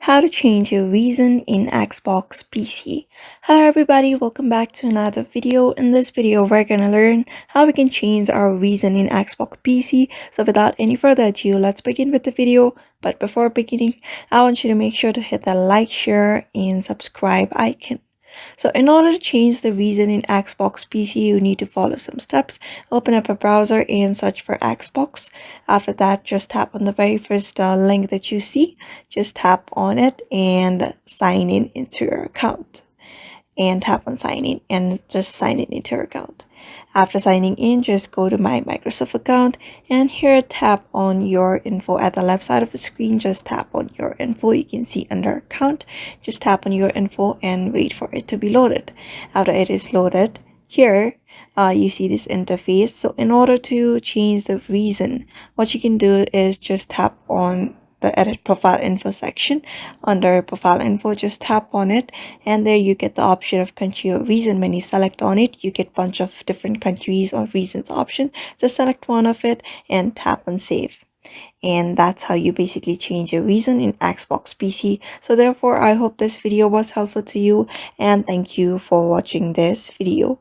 How to change your reason in Xbox PC. Hello everybody, welcome back to another video. In this video, we're gonna learn how we can change our reason in Xbox PC. So without any further ado, let's begin with the video. But before beginning, I want you to make sure to hit the like, share, and subscribe icon. So in order to change the reason in Xbox PC, you need to follow some steps. Open up a browser and search for Xbox. After that, just tap on the very first link that you see. Just tap on it and sign in into your account. And tap on sign in and just sign in into your account. After signing in, just go to my Microsoft account and here tap on your info at the left side of the screen. Just tap on your info. You can see under account. Just tap on your info and wait for it to be loaded. After it is loaded, here you see this interface. So in order to change the reason, what you can do is just tap on the edit profile info section. Under profile info, just tap on it and there you get the option of country or reason. When you select on it, you get a bunch of different countries or reasons option. Just select one of it and tap on save. And that's how you basically change your reason in Xbox PC. So therefore, I hope this video was helpful to you and thank you for watching this video.